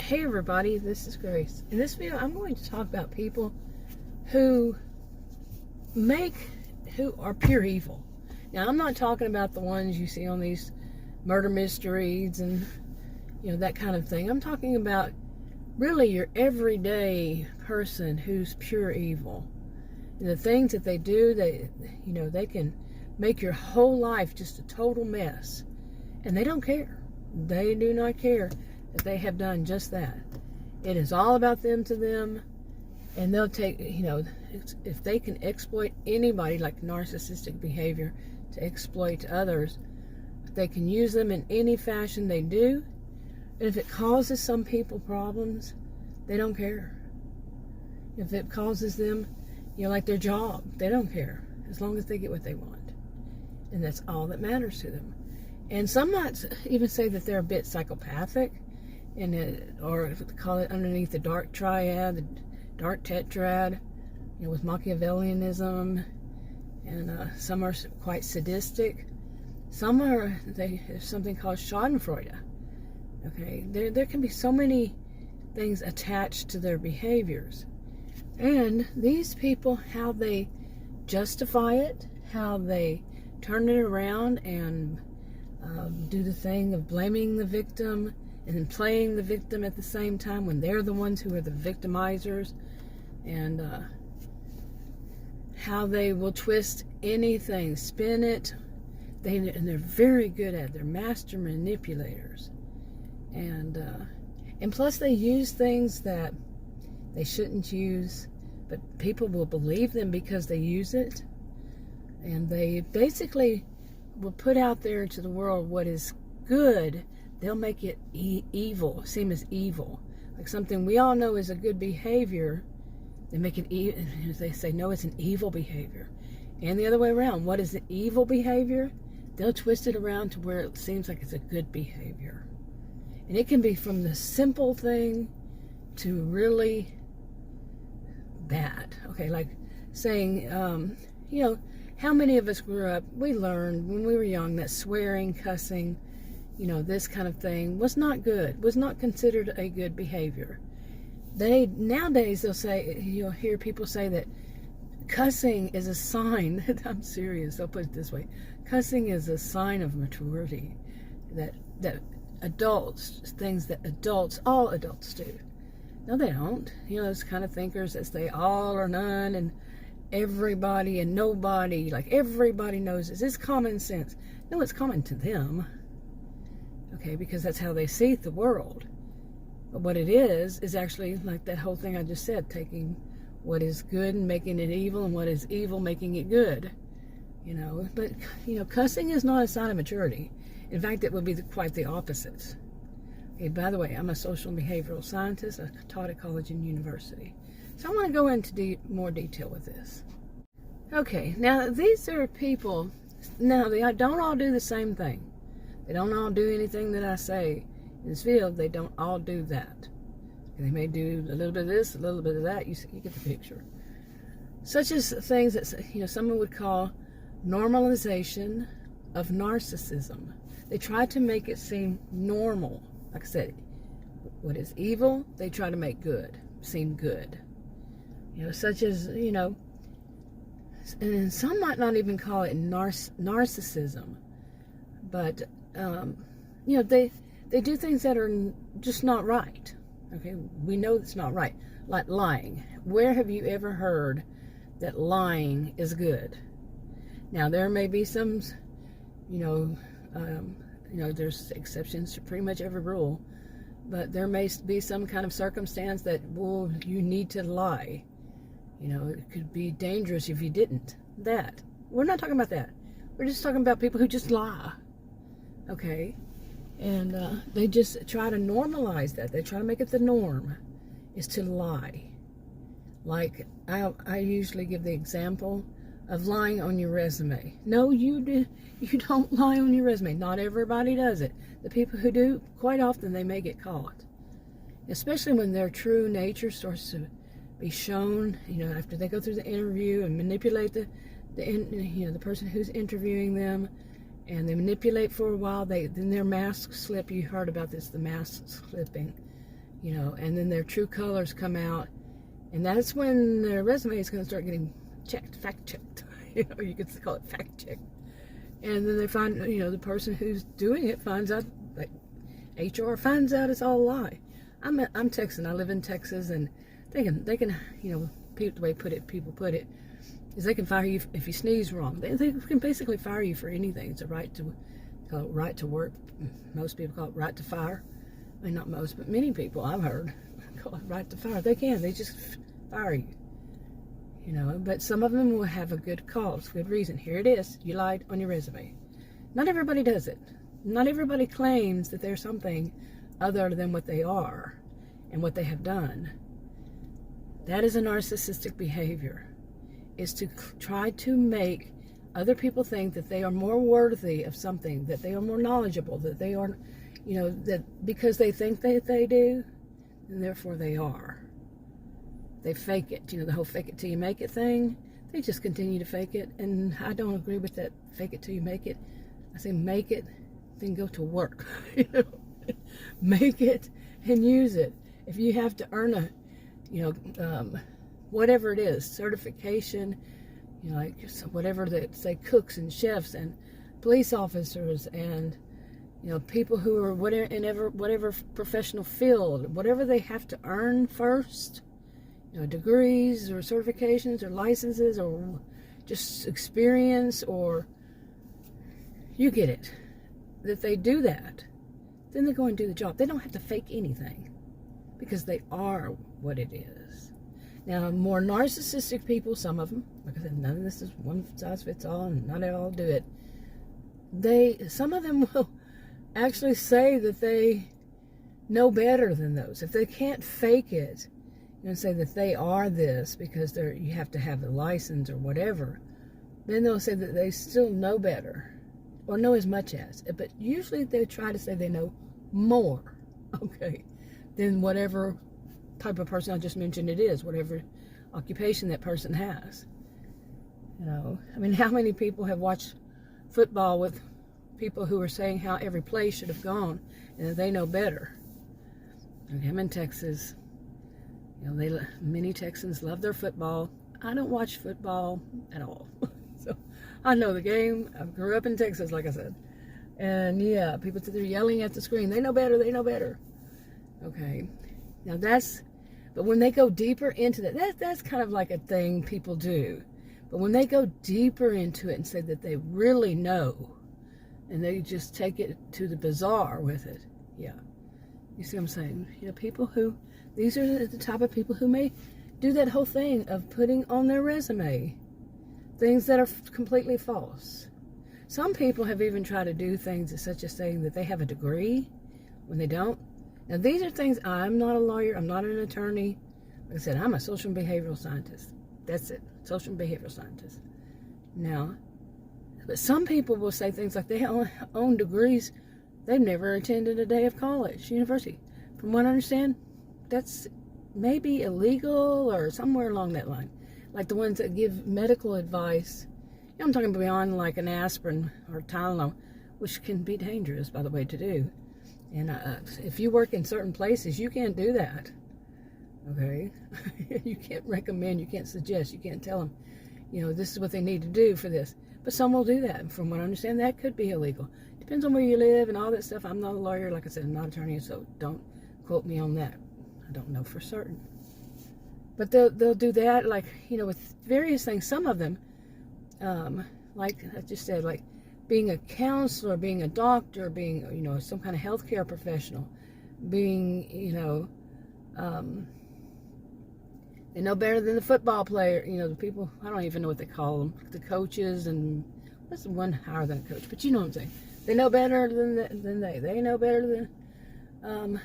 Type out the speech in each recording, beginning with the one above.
Hey everybody, this is Grace. In this video, I'm going to talk about people who are pure evil. Now, I'm not talking about the ones you see on these murder mysteries and, that kind of thing. I'm talking about really your everyday person who's pure evil. And the things that they do, they can make your whole life just a total mess. And they don't care. They do not care that they have done just that. It is all about them to them, and they'll take, if they can exploit anybody, like narcissistic behavior, to exploit others, they can use them in any fashion they do. And if it causes some people problems, they don't care. If it causes them, like their job, they don't care, as long as they get what they want. And that's all that matters to them. And some might even say that they're a bit psychopathic, or call it underneath the dark triad, the dark tetrad, with Machiavellianism, and some are quite sadistic. Some they have something called Schadenfreude. Okay, there can be so many things attached to their behaviors, and these people, how they justify it, how they turn it around and do the thing of blaming the victim and playing the victim at the same time when they're the ones who are the victimizers, and how they will twist anything, spin it. And they're very good at it. They're master manipulators, and plus they use things that they shouldn't use, but people will believe them because they use it. And they basically will put out there to the world what is good. They'll make it evil, seem as evil. Like something we all know is a good behavior, they make it they say, no, it's an evil behavior. And the other way around, what is the evil behavior? They'll twist it around to where it seems like it's a good behavior. And it can be from the simple thing to really bad. Okay, like saying, how many of us grew up, we learned when we were young that swearing, cussing, this kind of thing was not good, was not considered a good behavior. Nowadays they'll say, you'll hear people say that cussing is a sign, I'm serious, they'll put it this way, cussing is a sign of maturity, that adults, things that all adults do. No, they don't. Those kind of thinkers that say all or none, and everybody and nobody, like everybody knows this. It's common sense. No, it's common to them. Okay, because that's how they see the world. But what it is actually like that whole thing I just said, taking what is good and making it evil, and what is evil making it good. But cussing is not a sign of maturity. In fact, it would be quite the opposite. Okay, by the way, I'm a social and behavioral scientist. I taught at college and university. So I want to go into more detail with this. Okay, now these are people, now they don't all do the same thing. They don't all do anything that I say in this field. They don't all do that. They may do a little bit of this, a little bit of that. You get the picture. Such as things that someone would call normalization of narcissism. They try to make it seem normal. Like I said, what is evil, they try to make good seem good. Such as, and some might not even call it narcissism, but, they do things that are just not right. Okay, we know it's not right. Like lying. Where have you ever heard that lying is good? Now, there may be some, there's exceptions to pretty much every rule, but there may be some kind of circumstance that, well, you need to lie. It could be dangerous if you didn't. That. We're not talking about that. We're just talking about people who just lie. Okay? And they just try to normalize that. They try to make it the norm, is to lie. Like, I usually give the example of lying on your resume. No, you don't lie on your resume. Not everybody does it. The people who do, quite often they may get caught. Especially when their true nature starts to be shown, after they go through the interview and manipulate the person who's interviewing them, and they manipulate for a while, then their masks slip. You heard about this, the mask slipping. you know, and then their true colors come out, and that's when their resume is going to start getting checked, fact checked. You know, you could call it fact checked. And then they find, you know, the person who's doing it finds out, like HR finds out it's all a lie. I'm Texan. I live in Texas, and they can, you know, the way people put it is they can fire you if you sneeze wrong. They can basically fire you for anything. It's a right to, call it right to work. Most people call it right to fire. I mean, not most, but many people I've heard call it right to fire. They just fire you. You know, but some of them will have a good cause, good reason. Here it is. You lied on your resume. Not everybody does it. Not everybody claims that they're something other than what they are and what they have done. That is a narcissistic behavior, is to try to make other people think that they are more worthy of something, that they are more knowledgeable, that they are, you know, that because they think that they do, and therefore they are. They fake it, you know, the whole fake it till you make it thing. They just continue to fake it, and I don't agree with that fake it till you make it. I say make it, then go to work. You know, make it and use it. If you have to earn a, you know, whatever it is, certification, you know, like whatever that say cooks and chefs and police officers and, you know, people who are whatever professional field, whatever they have to earn first. You know, degrees or certifications or licenses or just experience, or you get it, that they do that, then they go and do the job. They don't have to fake anything because they are what it is. Now, more narcissistic people, some of them, like I said, none of this is one size fits all, and not all do it. Some of them will actually say that they know better than those. If they can't fake it, and say that they are this because you have to have a license or whatever, then they'll say that they still know better or know as much as. But usually they try to say they know more, okay, than whatever type of person I just mentioned it is, whatever occupation that person has. You know, I mean, how many people have watched football with people who are saying how every play should have gone and that they know better? Okay, I'm in Texas. You know, many Texans love their football. I don't watch football at all. So I know the game. I grew up in Texas, like I said. And yeah, people sit there yelling at the screen. They know better. They know better. Okay. Now but when they go deeper into that's kind of like a thing people do. But when they go deeper into it and say that they really know, and they just take it to the bizarre with it, yeah. You see what I'm saying? You know, these are the type of people who may do that whole thing of putting on their resume things that are completely false. Some people have even tried to do things such as saying that they have a degree when they don't. Now, these are things, I'm not a lawyer, I'm not an attorney. Like I said, I'm a social and behavioral scientist. That's it, social and behavioral scientist. Now, but some people will say things like they own degrees. They've never attended a day of college, university. From what I understand, that's maybe illegal or somewhere along that line. Like the ones that give medical advice. You know, I'm talking beyond like an aspirin or Tylenol, which can be dangerous, by the way, to do. And if you work in certain places, you can't do that. Okay? You can't recommend, you can't suggest, you can't tell them, you know, this is what they need to do for this. But some will do that. And from what I understand, that could be illegal. Depends on where you live and all that stuff. I'm not a lawyer. Like I said, I'm not an attorney, so don't quote me on that. I don't know for certain. But they'll do that, like, you know, with various things. Some of them, like I just said, like being a counselor, being a doctor, being, you know, some kind of healthcare professional, being, you know, they know better than the football player, you know, the people, I don't even know what they call them, the coaches, and what's the one higher than a coach, but you know what I'm saying. They know better than they know better than,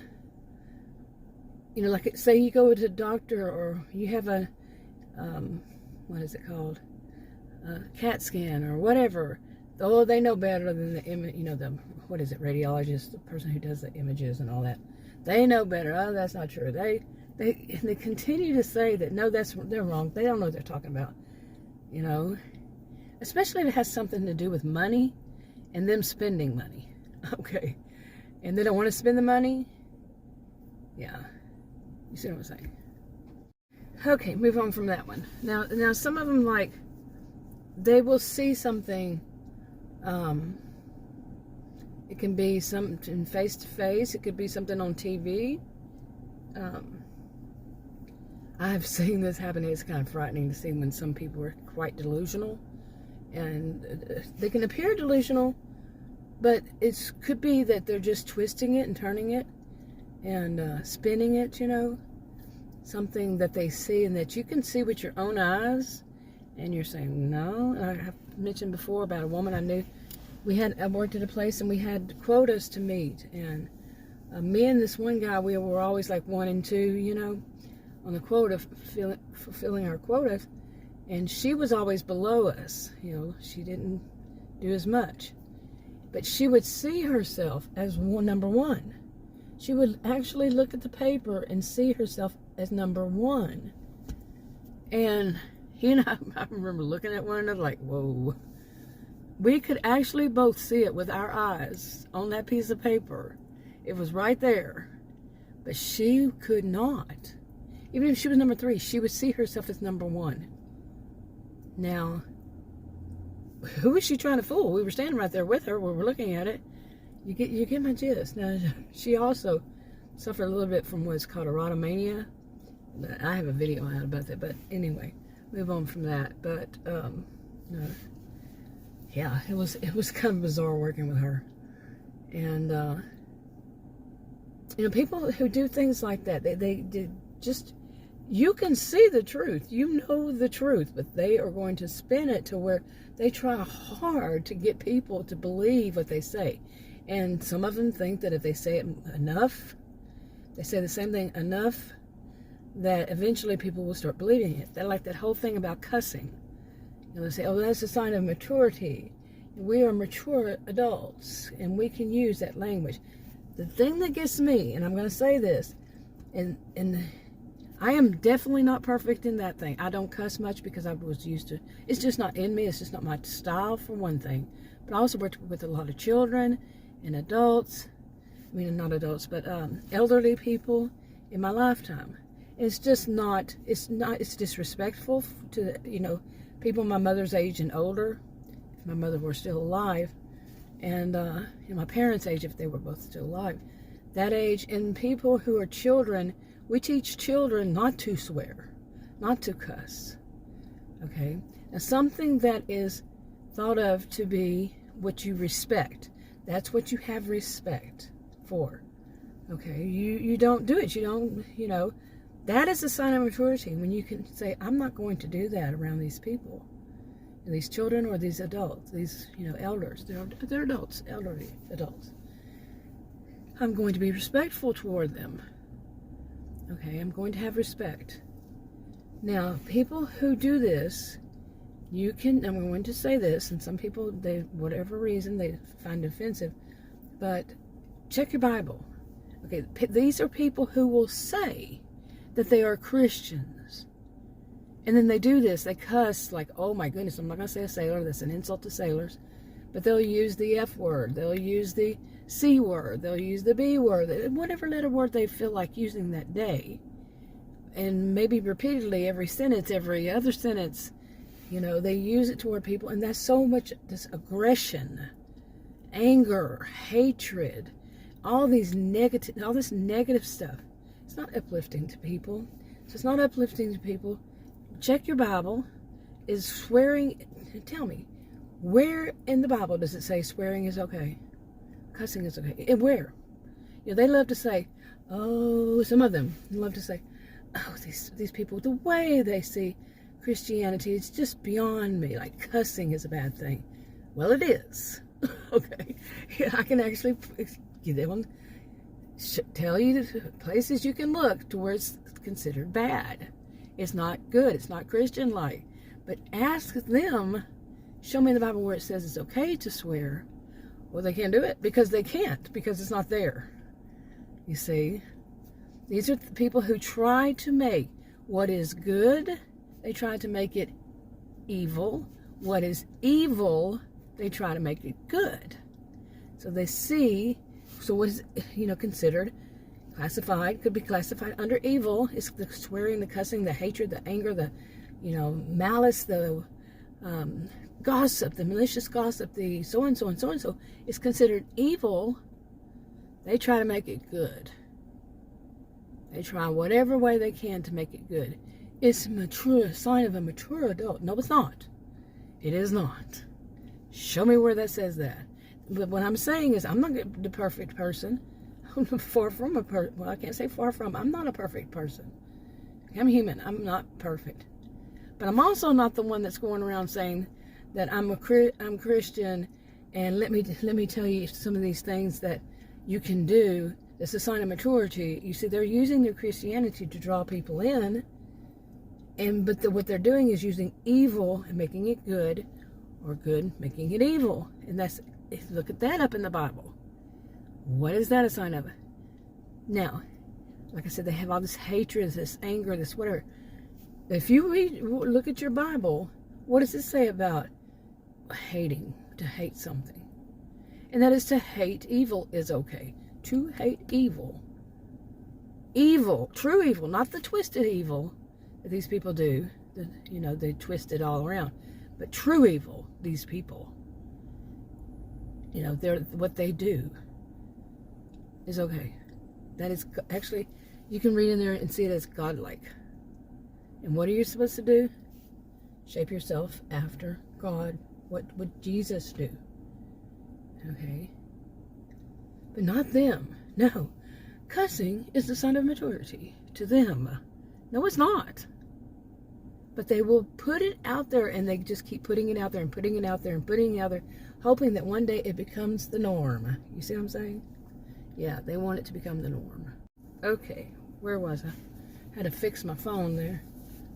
you know, like say you go to a doctor or you have a, what is it called, CAT scan or whatever. Oh, they know better than the, you know, the, what is it, radiologist, the person who does the images and all that. They know better. Oh, that's not true. They continue to say that, no, they're wrong. They don't know what they're talking about, you know, especially if it has something to do with money and them spending money. Okay. And they don't want to spend the money. Yeah. You see what I'm saying? Okay, move on from that one. Now some of them, like, they will see something. It can be something face to face. It could be something on TV. I've seen this happen. It's kind of frightening to see when some people are quite delusional, and they can appear delusional, but it could be that they're just twisting it and turning it and spinning it, you know, something that they see and that you can see with your own eyes, and you're saying, no. I have mentioned before about a woman I knew. I worked at a place and we had quotas to meet, and me and this one guy, we were always like 1 and 2, you know, on the quota, fulfilling our quotas, and she was always below us, you know, she didn't do as much, but she would see herself as number 1. She would actually look at the paper and see herself as number 1, and, you know, I remember looking at one another like, whoa. We could actually both see it with our eyes on that piece of paper. It was right there. But she could not. Even if she was number 3, she would see herself as number 1. Now, who was she trying to fool? We were standing right there with her. We were looking at it. You get my gist. Now, she also suffered a little bit from what's called erotomania. I have a video out about that. But anyway, move on from that. But, no. Yeah, it was kind of bizarre working with her. And, you know, people who do things like that, they just, you can see the truth. You know the truth, but they are going to spin it to where they try hard to get people to believe what they say. And some of them think that if they say it enough, they say the same thing enough, that eventually people will start believing it. They're like that whole thing about cussing. And they say, oh, that's a sign of maturity. We are mature adults, and we can use that language. The thing that gets me, and I'm going to say this, and I am definitely not perfect in that thing. I don't cuss much because I was used to, it's just not in me. It's just not my style, for one thing. But I also worked with a lot of children and adults. I mean, not adults, but elderly people in my lifetime. It's just not, it's disrespectful to, you know, people my mother's age and older, if my mother were still alive, and my parents' age, if they were both still alive, that age, and people who are children, we teach children not to swear, not to cuss, okay? Now, something that is thought of to be what you respect, that's what you have respect for, okay? You don't do it, you don't, you know, that is a sign of maturity, when you can say, I'm not going to do that around these people, these children or these adults, these, you know, elders. They're adults, elderly adults. I'm going to be respectful toward them. Okay, I'm going to have respect. Now, people who do this, you can, I'm going to say this, and some people, they, whatever reason, they find offensive, but check your Bible. Okay, these are people who will say that they are Christians. And then they do this, they cuss like, oh my goodness, I'm not going to say a sailor, that's an insult to sailors, but they'll use the F word, they'll use the C word, they'll use the B word, whatever letter word they feel like using that day. And maybe repeatedly, every sentence, every other sentence, you know, they use it toward people, and that's so much, this aggression, anger, hatred, all this negative stuff. It's not uplifting to people. So it's not uplifting to people. Check your Bible. Is swearing, tell me, where in the Bible does it say swearing is okay? Cussing is okay? And where? You know, they love to say, oh, some of them love to say, oh, these people, the way they see Christianity, it's just beyond me. Like, cussing is a bad thing. Well, it is. Okay. Yeah, I can actually give them, tell you the places you can look to where it's considered bad. It's not good. It's not Christian-like. But ask them, show me in the Bible where it says it's okay to swear. Well, they can't do it because they can't, because it's not there. You see? These are the people who try to make what is good, they try to make it evil. What is evil, they try to make it good. So they see, so what is, you know, considered classified, could be classified under evil. It's the swearing, the cussing, the hatred, the anger, the, malice, the gossip, the malicious gossip, the so-and-so and so-and-so is considered evil. They try to make it good. They try whatever way they can to make it good. It's a sign of a mature adult. No, it's not. It is not. Show me where that says that. But what I'm saying is, I'm not the perfect person. I'm far from well, I can't say far from. I'm not a perfect person. I'm human. I'm not perfect. But I'm also not the one that's going around saying that I'm Christian, and let me tell you some of these things that you can do. It's a sign of maturity. You see, they're using their Christianity to draw people in, but what they're doing is using evil and making it good, or good making it evil. And look at that up in the Bible. What is that a sign of? Now, like I said, they have all this hatred, this anger, this whatever. If you look at your Bible, what does it say about hating? To hate something. And that is to hate evil is okay. To hate evil. Evil, true evil, not the twisted evil that these people do. They twist it all around. But true evil, these people, they're what they do is okay. That is actually, you can read in there and see it as godlike. And what are you supposed to do? Shape yourself after God. What would Jesus do? Okay. But not them. No. Cussing is the sign of maturity to them. No, it's not. But they will put it out there, and they just keep putting it out there and putting it out there and putting it out there, hoping that one day it becomes the norm. You see what I'm saying? Yeah, they want it to become the norm. Okay, where was I? Had to fix my phone there.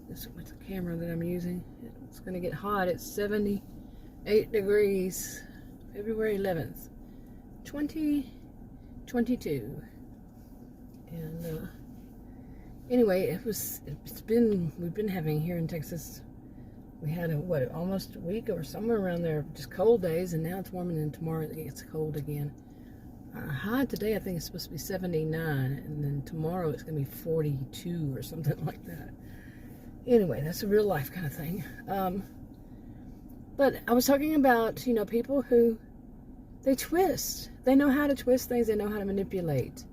This is the camera that I'm using. It's going to get hot. It's 78 degrees. February 11th, 2022. And anyway, we've been having here in Texas, we had almost a week or somewhere around there, just cold days, and now it's warming, and tomorrow it gets cold again. High today, I think it's supposed to be 79, and then tomorrow it's going to be 42 or something like that. Anyway, that's a real life kind of thing. But I was talking about, people who, they twist. They know how to twist things. They know how to manipulate.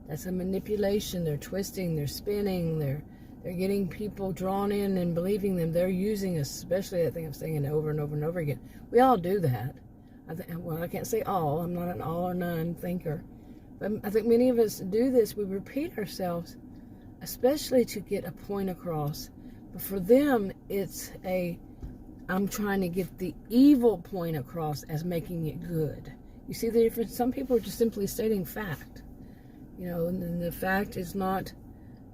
That's a manipulation. They're twisting, they're spinning, they're getting people drawn in and believing them. They're using, especially, I think I'm saying it over and over and over again. We all do that. I can't say all. I'm not an all or none thinker. But I think many of us do this. We repeat ourselves, especially to get a point across. But for them, it's I'm trying to get the evil point across as making it good. You see the difference? Some people are just simply stating fact. And the fact is not,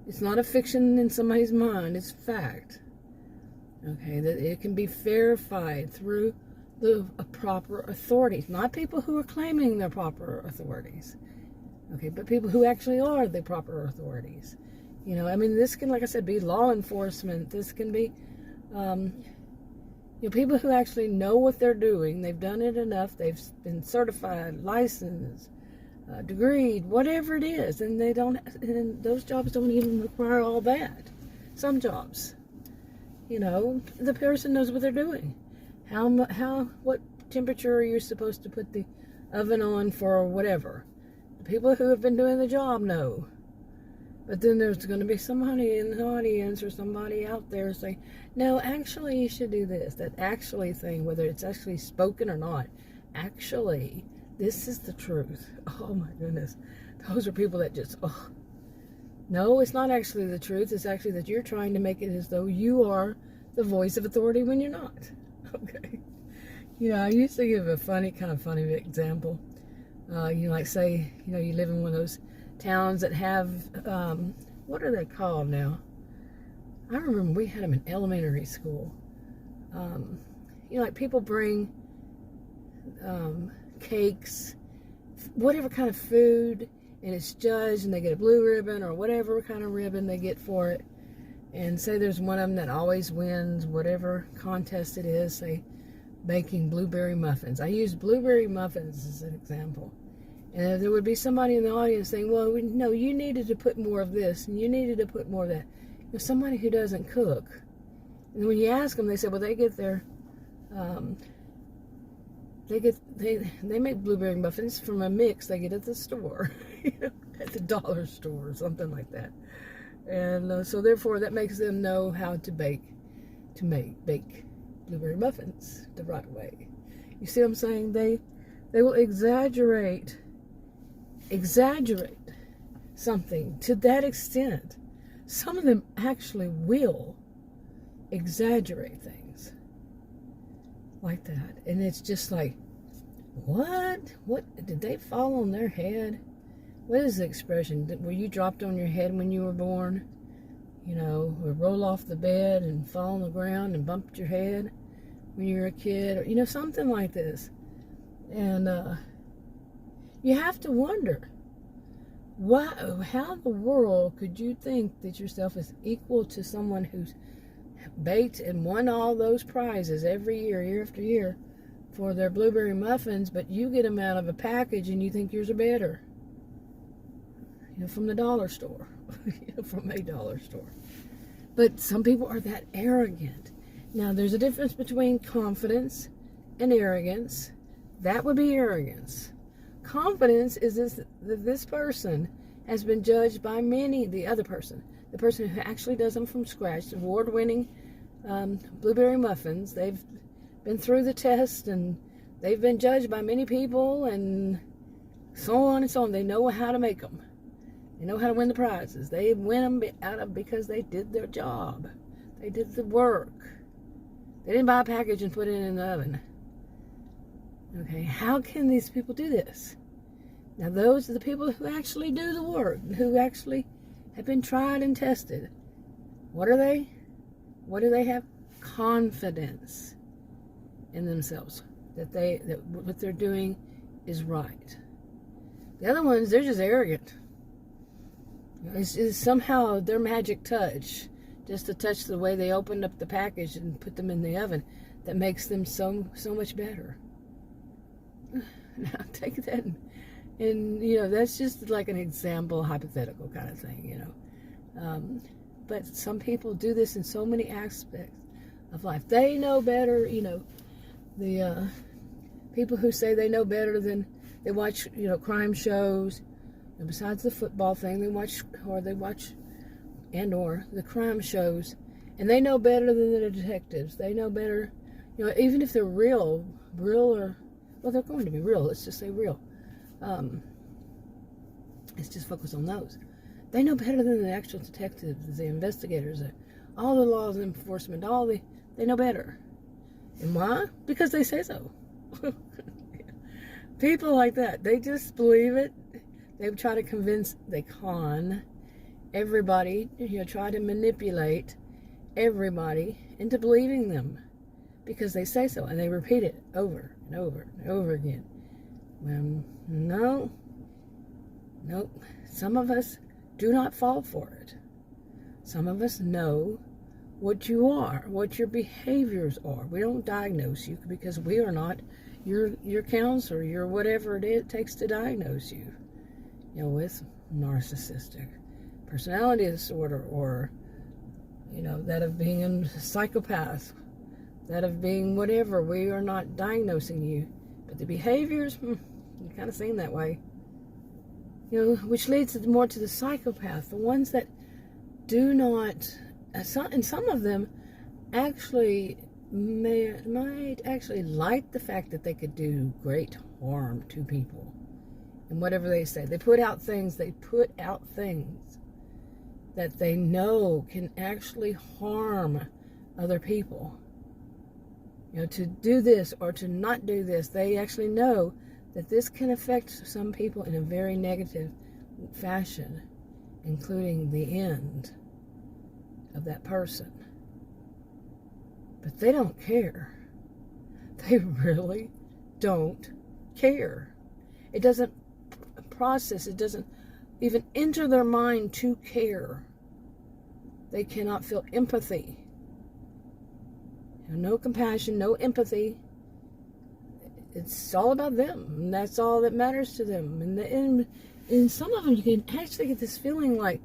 it's not a fiction in somebody's mind, it's fact. Okay, that it can be verified through the proper authorities. Not people who are claiming they're proper authorities. Okay, but people who actually are the proper authorities. This can, like I said, be law enforcement. This can be, people who actually know what they're doing. They've done it enough. They've been certified, licensed, degreed, whatever it is. And those jobs don't even require all that. Some jobs, the person knows what they're doing. What temperature are you supposed to put the oven on for whatever? The people who have been doing the job know. But then there's going to be somebody in the audience or somebody out there saying, no, actually you should do this. That actually thing, whether it's actually spoken or not, actually, this is the truth. Oh my goodness. Those are people that just, no, it's not actually the truth. It's actually that you're trying to make it as though you are the voice of authority when you're not. Okay. I used to give a funny example. Like say, you live in one of those towns that have, what are they called now? I remember we had them in elementary school. Like people bring cakes, whatever kind of food, and it's judged, and they get a blue ribbon or whatever kind of ribbon they get for it. And say there's one of them that always wins whatever contest it is, say baking blueberry muffins. I use blueberry muffins as an example. And there would be somebody in the audience saying, well, no, you needed to put more of this, and you needed to put more of that. Somebody who doesn't cook. And when you ask them, they say, well, they get their, they make blueberry muffins from a mix they get at the store, at the dollar store or something like that. And so therefore that makes them know how to bake blueberry muffins the right way. You see what I'm saying? They will exaggerate something to that extent. Some of them actually will exaggerate things like that. And it's just like, what did they fall on their head? What is the expression? Were you dropped on your head when you were born? Or roll off the bed and fall on the ground and bumped your head when you were a kid, or something like this. And you have to wonder, how in the world could you think that yourself is equal to someone who's baked and won all those prizes every year after year for their blueberry muffins, but you get them out of a package and you think yours are better? From the dollar store, from a dollar store. But some people are that arrogant. Now, there's a difference between confidence and arrogance. That would be arrogance. Confidence is that this person has been judged by the other person, the person who actually does them from scratch, award-winning blueberry muffins. They've been through the test, and they've been judged by many people, and so on and so on. They know how to make them. They know how to win the prizes. They win them because they did their job. They did the work. They didn't buy a package and put it in the oven. Okay, how can these people do this? Now, those are the people who actually do the work, who actually have been tried and tested. What are they? What do they have? Confidence in themselves, that what they're doing is right. The other ones, they're just arrogant. It's somehow their magic touch, just to touch the way they opened up the package and put them in the oven, that makes them so much better. Now take that and that's just like an example, hypothetical kind of thing, but some people do this in so many aspects of life. They know better, the people who say they know better than, they watch, crime shows, and besides the football thing, they watch the crime shows, and they know better than the detectives. They know better, even if they're real or, well, they're going to be real. Let's just say real. Let's just focus on those. They know better than the actual detectives, the investigators, all the laws enforcement, they know better. And why? Because they say so. People like that, they just believe it. They try to they con everybody, try to manipulate everybody into believing them because they say so, and they repeat it over and over and over again. No. Some of us do not fall for it. Some of us know what you are, what your behaviors are. We don't diagnose you because we are not your counselor, your whatever it takes to diagnose you. With narcissistic personality disorder, or that of being a psychopath, that of being whatever. We are not diagnosing you, but the behaviors, you kind of seem that way. Which leads more to the psychopath, the ones that do not, and some of them actually might actually like the fact that they could do great harm to people. And whatever they say, they put out things that they know can actually harm other people. To do this or to not do this, they actually know that this can affect some people in a very negative fashion, including the end of that person. But they don't care. They really don't care. It doesn't process, it doesn't even enter their mind to care. They cannot feel empathy. No compassion, no empathy. it's all about them, and that's all that matters to them. And in some of them, you can actually get this feeling like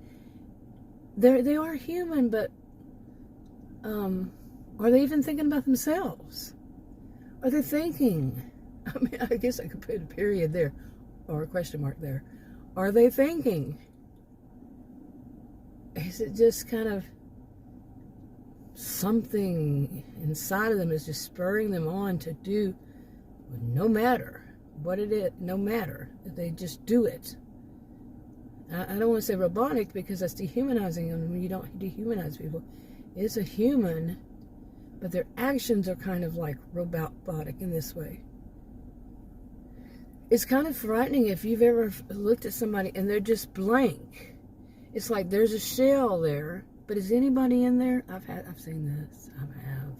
they are human, but are they even thinking about themselves? Are they thinking? I mean, I guess I could put a period there, or a question mark there. Are they thinking? Is it just kind of something inside of them is just spurring them on to do, no matter what it is, no matter, they just do it. I don't want to say robotic because that's dehumanizing them. When you don't dehumanize people, it's a human, but their actions are kind of like robotic in this way. It's kind of frightening if you've ever looked at somebody and they're just blank. It's like there's a shell there, but is anybody in there? I've seen this. I have.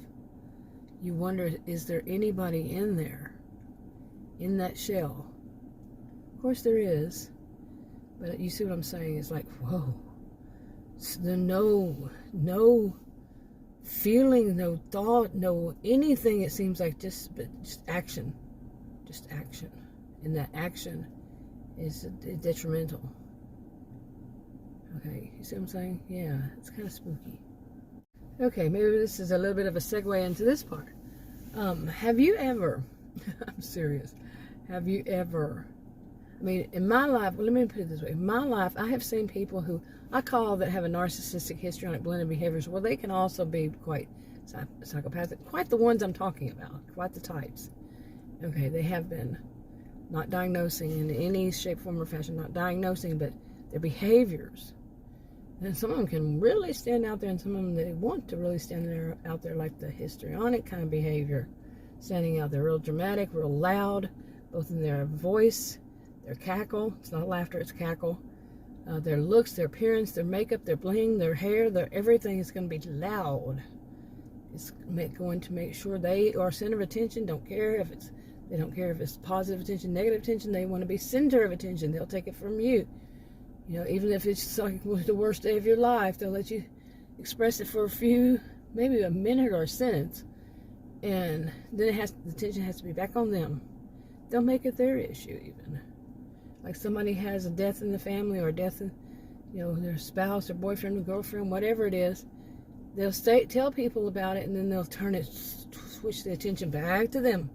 You wonder, is there anybody in there, in that shell? Of course there is, but you see what I'm saying? It's like, whoa. The no feeling, no thought, no anything. It seems like just action, and that action is detrimental. Okay, you see what I'm saying? Yeah, it's kind of spooky. Okay, maybe this is a little bit of a segue into this part. Have you ever, I'm serious, have you ever, I mean, in my life, well, let me put it this way. In my life, I have seen people who I call that have a narcissistic histrionic blended behaviors. Well, they can also be quite psychopathic, quite the ones I'm talking about, quite the types. Okay, they have been, not diagnosing in any shape, form, or fashion, not diagnosing, but their behaviors. And some of them can really stand out there, and some of them, they want to really stand out there like the histrionic kind of behavior, standing out there real dramatic, real loud, both in their voice, their cackle. It's not laughter, it's cackle. Their looks, their appearance, their makeup, their bling, their hair, their everything is going to be loud. It's going to make sure they are center of attention. They don't care if it's positive attention, negative attention. They want to be center of attention. They'll take it from you. You know, even if it's like the worst day of your life, they'll let you express it for a few, maybe a minute or a sentence, and then the attention has to be back on them. They'll make it their issue, even. Like somebody has a death in the family, or a death in, their spouse, their boyfriend, or girlfriend, whatever it is. They'll tell people about it, and then they'll switch the attention back to them,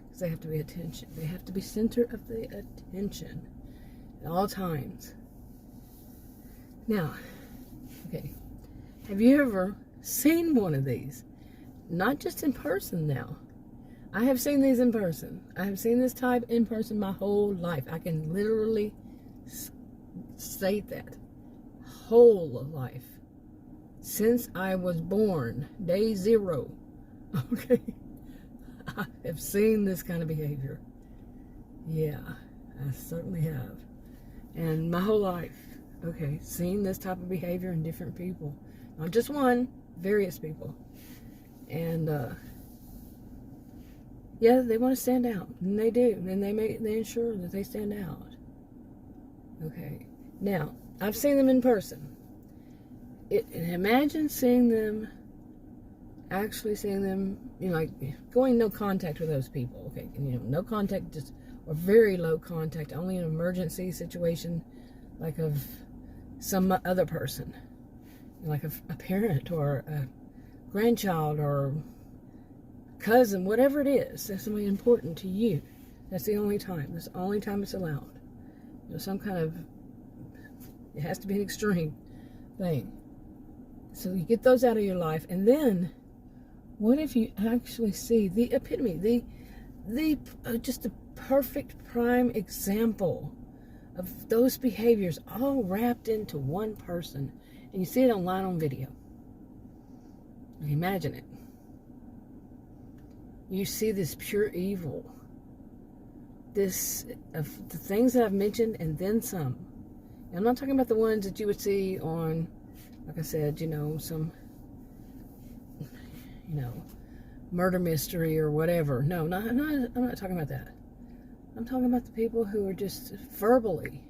because they have to be attention. They have to be center of the attention at all times. Now, okay, have you ever seen one of these? Not just in person now. I have seen these in person. I have seen this type in person my whole life. I can literally state that. Whole life. Since I was born, day zero. Okay? I have seen this kind of behavior. Yeah, I certainly have. And my whole life. Okay, seen this type of behavior in different people. Not just one, various people. And, yeah, they want to stand out. And they do. And they ensure that they stand out. Okay. Now, I've seen them in person. Imagine actually seeing them, like going no contact with those people. Okay, no contact, or very low contact, only an emergency situation, like of some other person, like a parent or a grandchild or cousin, whatever it is, that's somebody important to you. That's the only time. That's the only time it's allowed. Some kind of, it has to be an extreme thing. So you get those out of your life, and then what if you actually see the epitome, just a perfect prime example of those behaviors all wrapped into one person, and you see it online on video. Imagine it. You see this pure evil, this of the things that I've mentioned, and then some. And I'm not talking about the ones that you would see on, like I said, some, murder mystery or whatever. No, I'm not talking about that. I'm talking about the people who are just verbally.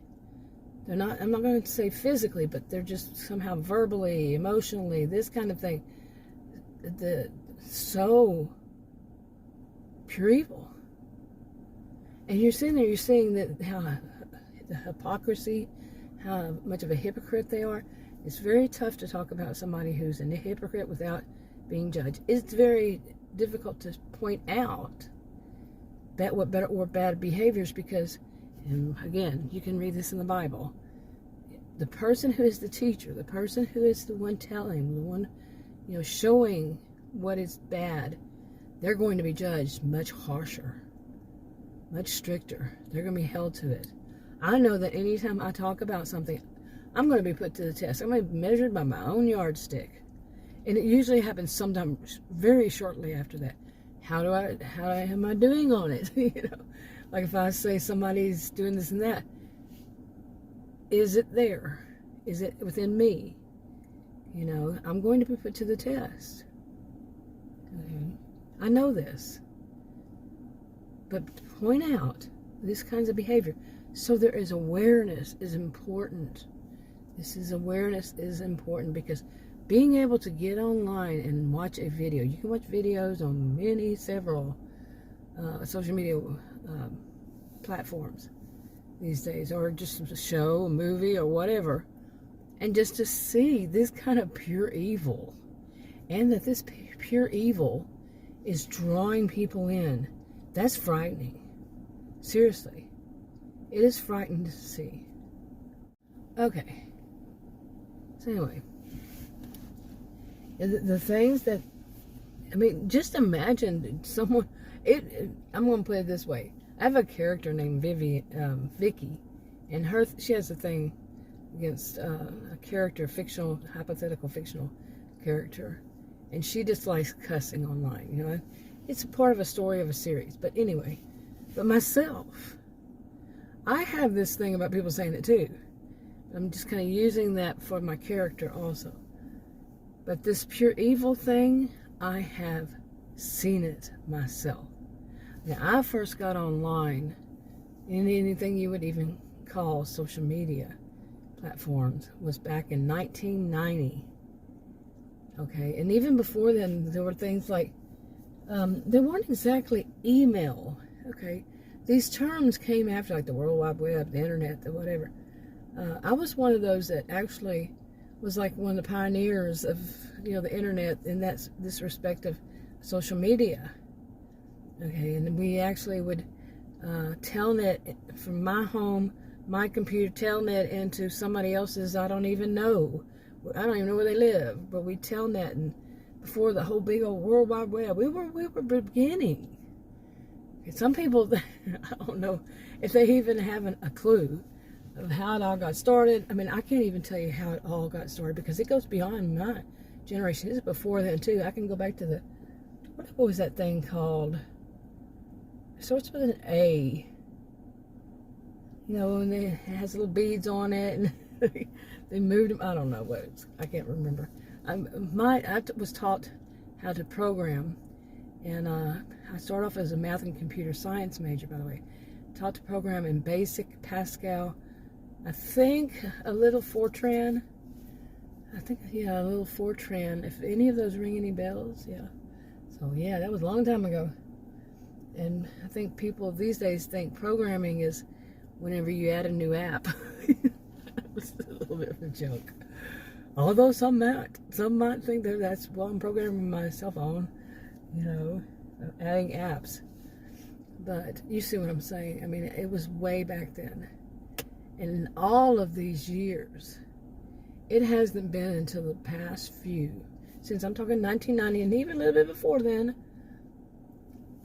They're not, I'm not going to say physically, but they're just somehow verbally, emotionally, this kind of thing. So pure evil. And you're sitting there, you're seeing that how the hypocrisy, how much of a hypocrite they are. It's very tough to talk about somebody who's a hypocrite without being judged. It's very difficult to point out that what better or bad behaviors because, and again, you can read this in the Bible. The person who is the teacher, the person who is the one telling, the one, showing what is bad, they're going to be judged much harsher, much stricter. They're going to be held to it. I know that anytime I talk about something, I'm going to be put to the test. I'm going to be measured by my own yardstick. And it usually happens sometime very shortly after that. How am I doing on it? Like if I say somebody's doing this and that, is it there? Is it within me? I'm going to be put to the test. Okay. I know this. But to point out these kinds of behavior, so there is awareness is important. Awareness is important because being able to get online and watch a video, you can watch videos on several social media platforms these days, or just a show, a movie, or whatever, and just to see this kind of pure evil, and that this pure evil is drawing people in. That's frightening. Seriously. It is frightening to see. Okay. So anyway, the things that, just imagine someone, I'm going to put it this way. I have a character named Vicky, and she has a thing against a character, hypothetical fictional character, and she dislikes cussing online, It's a part of a story of a series, but anyway, but myself, I have this thing about people saying it too. I'm just kind of using that for my character also. But this pure evil thing, I have seen it myself. Now, I first got online in anything you would even call social media platforms was back in 1990. Okay, and even before then, there were things like, they weren't exactly email. Okay, these terms came after, like the World Wide Web, the internet, the whatever. I was one of those that actually was like one of the pioneers of, the internet in this respect of social media. Okay, and we actually would telnet from my home, my computer, telnet into somebody else's. I don't even know where they live, but we telnet, and before the whole big old World Wide Web, we were beginning. Okay, some people, I don't know if they even have a clue of how it all got started. I can't even tell you how it all got started because it goes beyond my generation. This is before then too. I can go back to what was that thing called? It starts with an A. And it has little beads on it, and they moved them. I don't know what I can't remember. I was taught how to program, and I started off as a math and computer science major, by the way. Taught to program in BASIC, Pascal, I think a little Fortran. A little Fortran. If any of those ring any bells, yeah. So yeah, that was a long time ago. And I think people these days think programming is whenever you add a new app. That was a little bit of a joke. Although some might think that that's, I'm programming my cell phone, adding apps. But you see what I'm saying? It was way back then. And in all of these years, it hasn't been until the past few, since I'm talking 1990 and even a little bit before then,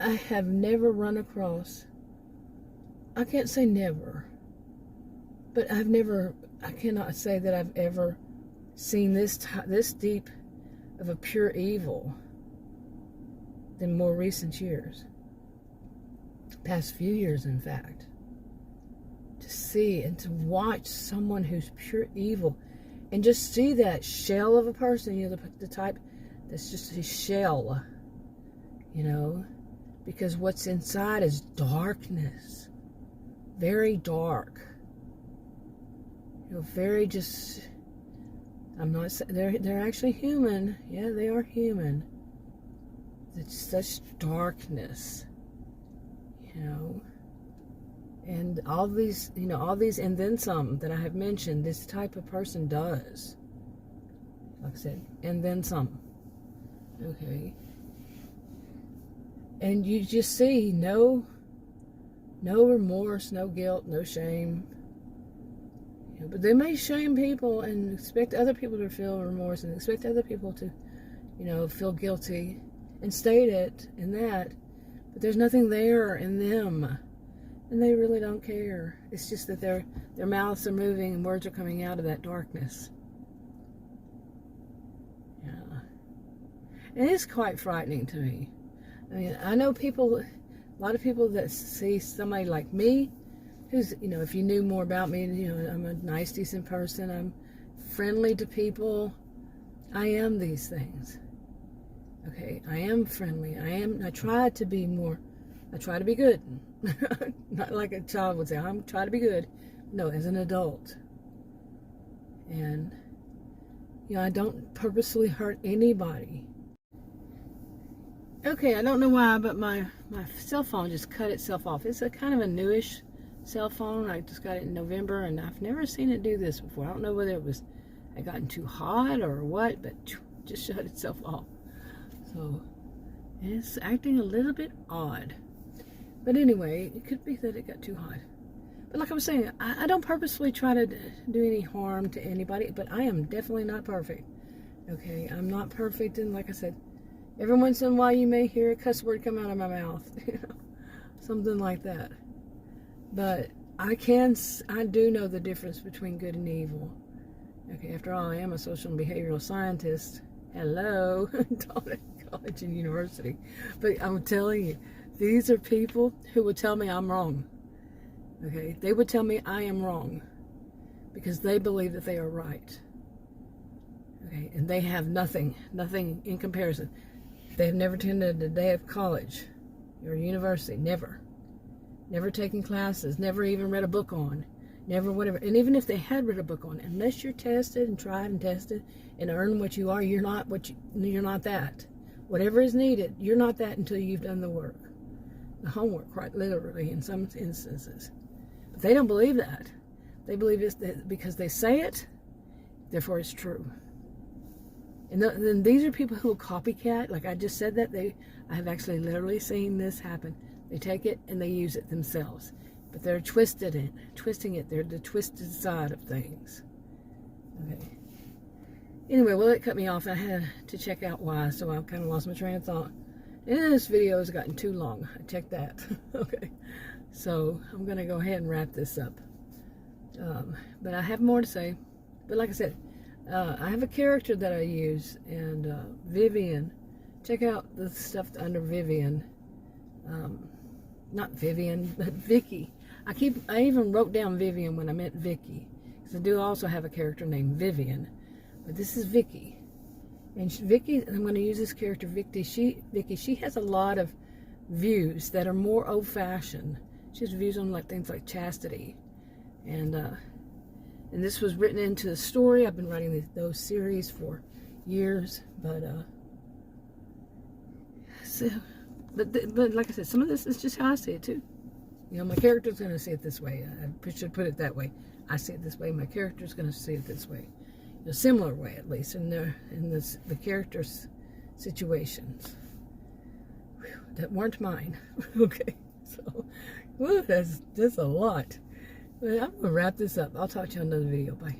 I have never run across, I can't say never, but I cannot say that I've ever seen this deep of a pure evil than more recent years. Past few years, in fact. To see and to watch someone who's pure evil and just see that shell of a person, the type that's just a shell, because what's inside is darkness, very dark, very just, I'm not saying, they're actually human, yeah, they are human, it's such darkness, And all these, all these and then some that I have mentioned, this type of person does. Like I said, and then some. Okay. And you just see no remorse, no guilt, no shame. But they may shame people and expect other people to feel remorse and expect other people to, feel guilty and state it and that. But there's nothing there in them. And they really don't care. It's just that their mouths are moving and words are coming out of that darkness. Yeah. And it's quite frightening to me. I mean, I know a lot of people that see somebody like me, who's, if you knew more about me, I'm a nice, decent person. I'm friendly to people. I am these things. Okay, I am friendly. I try to be good. Not like a child would say, I'm trying to be good. No, as an adult. And, I don't purposely hurt anybody. Okay, I don't know why, but my cell phone just cut itself off. It's a kind of a newish cell phone. I just got it in November, and I've never seen it do this before. I don't know whether I gotten too hot or what, but just shut itself off. So, it's acting a little bit odd. But anyway, it could be that it got too hot. But like I was saying, I don't purposely try to do any harm to anybody, but I am definitely not perfect. Okay, I'm not perfect, and like I said, every once in a while you may hear a cuss word come out of my mouth, something like that. But I do know the difference between good and evil. Okay, after all, I am a social and behavioral scientist. Hello, taught at college and university. But I'm telling you, these are people who would tell me I'm wrong. Okay, they would tell me I am wrong because they believe that they are right. Okay, and they have nothing in comparison. They have never attended a day of college or university, never taken classes, never even read a book on, never whatever. And even if they had read a book on, unless you're tested and tried and tested and earned what you are, you're not that. Whatever is needed, you're not that until you've done the work. The homework, quite literally, in some instances. But they don't believe that. They believe it's that because they say it, therefore it's true. And then these are people who will copycat. Like I just said that. I have actually literally seen this happen. They take it and they use it themselves. But they're twisting it. They're the twisted side of things. Okay. Anyway, well, it cut me off. I had to check out why, so I kind of lost my train of thought. And this video has gotten too long. I checked that. Okay. So I'm going to go ahead and wrap this up. But I have more to say. But like I said, I have a character that I use, and Vivian. Check out the stuff under Vivian. Not Vivian, but Vicky. I even wrote down Vivian when I meant Vicky, because I do also have a character named Vivian, but this is Vicky. And Vicky, I'm going to use this character Vicky. She has a lot of views that are more old-fashioned. She has views on things like chastity, and this was written into the story. I've been writing those series for years, but like I said, some of this is just how I see it too. My character's going to see it this way. I should put it that way. I see it this way. My character's going to see it this way. In a similar way, at least, in the character's situations. Whew, that weren't mine. Okay, so, whew, that's a lot. But I'm going to wrap this up. I'll talk to you on another video. Bye.